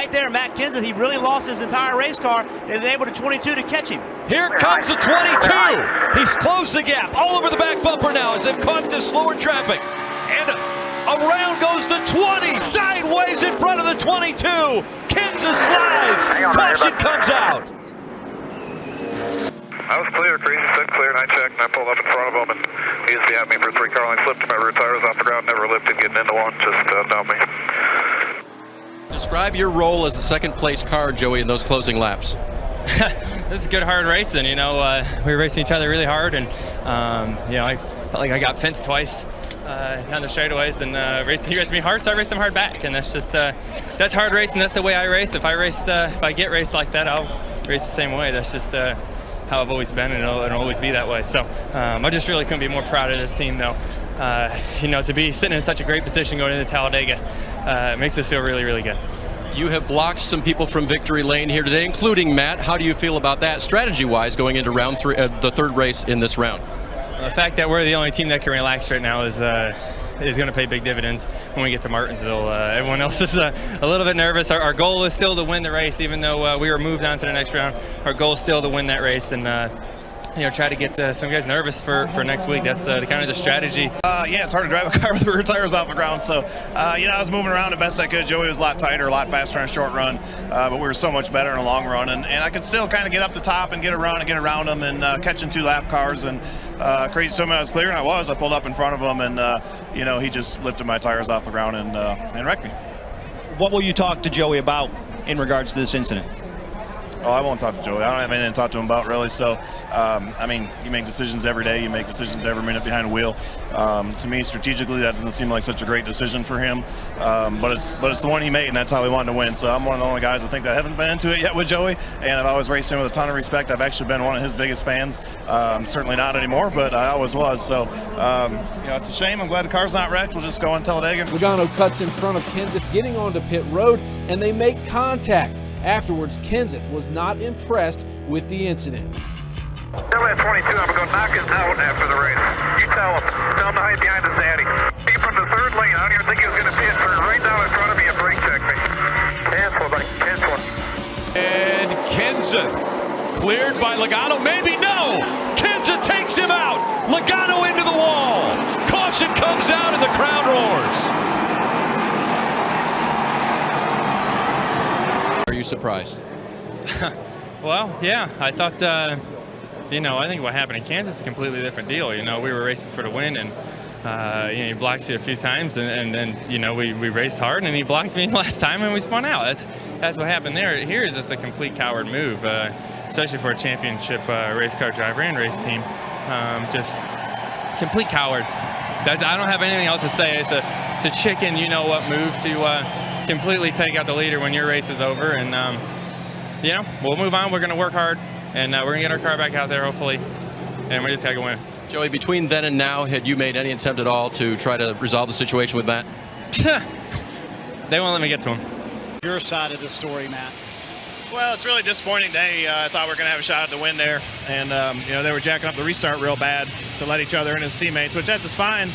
right there, Matt Kenseth, he really lost his entire race car and able to 22 to catch him. Here comes the 22. He's closed the gap all over the back bumper now as they've caught this slower traffic. And around goes the 20, sideways in front of the 22. Kenseth slides, caution comes out. I was clear, Crazy said clear, and I checked, and I pulled up in front of him, and he just had me for 3 car lengths, slipped my rear tires off the ground, never lifted, getting into one, just dumped me. Describe your role as the second place car, Joey, in those closing laps. This is good hard racing, you know. We were racing each other really hard, and you know, I felt like I got fenced twice down the straightaways, and he raced me hard, so I raced him hard back, and that's just that's hard racing. That's the way I race. If I get raced like that, I'll race the same way. That's just how I've always been, and it'll always be that way. So I just really couldn't be more proud of this team, though. You know, to be sitting in such a great position going into Talladega makes us feel really, really good. You have blocked some people from victory lane here today, including Matt. How do you feel about that, strategy-wise, going into round 3, the third race in this round? The fact that we're the only team that can relax right now is going to pay big dividends when we get to Martinsville. Everyone else is a little bit nervous. Our goal is still to win the race, even though we were moved on to the next round. Our goal is still to win that race, and you know, try to get some guys nervous for next week. That's kind of the strategy. Yeah, it's hard to drive a car with the rear tires off the ground. So, you know, I was moving around the best I could. Joey was a lot tighter, a lot faster on a short run, but we were so much better in a long run. And I could still kind of get up the top and get around and get around them and catching 2-lap cars. And Crazy told me I was clear, and I was. I pulled up in front of him, and you know, he just lifted my tires off the ground and wrecked me. What will you talk to Joey about in regards to this incident? Oh, I won't talk to Joey. I don't have anything to talk to him about, really. So, I mean, you make decisions every day. You make decisions every minute behind the wheel. To me, strategically, that doesn't seem like such a great decision for him. But it's the one he made, and that's how he wanted to win. So I'm one of the only guys I think that haven't been into it yet with Joey. And I've always raced him with a ton of respect. I've actually been one of his biggest fans. Certainly not anymore, but I always was. So, you know, it's a shame. I'm glad the car's not wrecked. We'll just go on Talladega. Logano cuts in front of Kenseth, getting onto pit road, and they make contact. Afterwards, Kenseth was not impressed with the incident. Tell that 22 I'm going to knock his out after the race. You tell him. Tell him to hide behind his daddy. He from the third lane. I don't even think he was going to pit. Turned right down in front of me and brake checked me. Cancel, buddy. Cancel. And Kenseth cleared by Logano. Maybe no. Kenseth takes him out. Logano into the wall. Caution comes out and the crowd roars. Are you surprised? Well, yeah, I thought, you know, I think what happened in Kansas is a completely different deal. You know, we were racing for the win, and you know, he blocked you a few times, and you know, we raced hard, and he blocked me last time, and we spun out. That's what happened there. Here is just a complete coward move, especially for a championship race car driver and race team. Just complete coward. I don't have anything else to say. It's a chicken, you know what, move to completely take out the leader when your race is over, and you know, we'll move on. We're going to work hard, and we're going to get our car back out there, hopefully, and we just got to win. Joey, between then and now, had you made any attempt at all to try to resolve the situation with Matt? They won't let me get to him. Your side of the story, Matt. Well, it's a really disappointing day. I thought we were going to have a shot at the win there, and you know, they were jacking up the restart real bad to let each other and his teammates, which that's fine.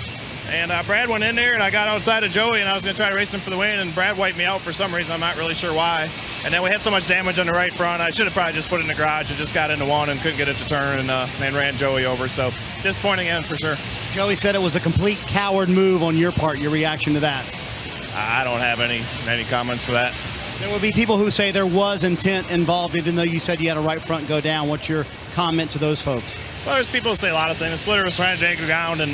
And Brad went in there, and I got outside of Joey, and I was going to try to race him for the win, and Brad wiped me out for some reason. I'm not really sure why. And then we had so much damage on the right front, I should have probably just put it in the garage and just got into one and couldn't get it to turn, and ran Joey over. So disappointing end for sure. Joey said it was a complete coward move on your part. Your reaction to that? I don't have any comments for that. There will be people who say there was intent involved, even though you said you had a right front go down. What's your comment to those folks? Well, there's people who say a lot of things. The splitter was trying to take the ground and,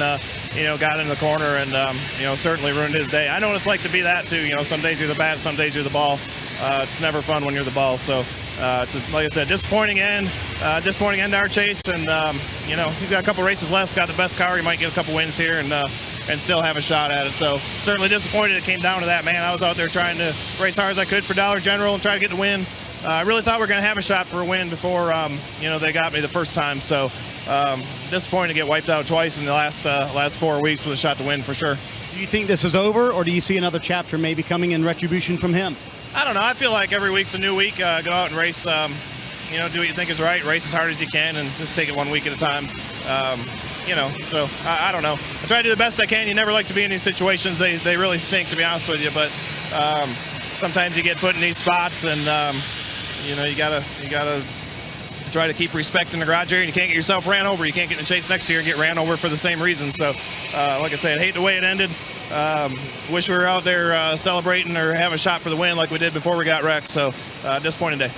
you know, got in the corner and, you know, certainly ruined his day. I know what it's like to be that, too. You know, some days you're the bat, some days you're the ball. It's never fun when you're the ball. So, it's, like I said, disappointing end to our chase. And, you know, he's got a couple races left. He's got the best car. He might get a couple wins here and still have a shot at it. So, certainly disappointed it came down to that, man. I was out there trying to race hard as I could for Dollar General and try to get the win. I really thought we were going to have a shot for a win before, you know, they got me the first time. So, disappointing to get wiped out twice in the last 4 weeks with a shot to win for sure. Do you think this is over, or do you see another chapter maybe coming in retribution from him? I don't know. I feel like every week's a new week. Go out and race, you know, do what you think is right, race as hard as you can, and just take it 1 week at a time. You know, so I don't know. I try to do the best I can. You never like to be in these situations. They really stink, to be honest with you, but sometimes you get put in these spots, and you know, you gotta try to keep respect in the garage area. You can't get yourself ran over. You can't get in a chase next year and get ran over for the same reason. So, like I said, hate the way it ended. Wish we were out there celebrating or having a shot for the win like we did before we got wrecked. So, disappointing day.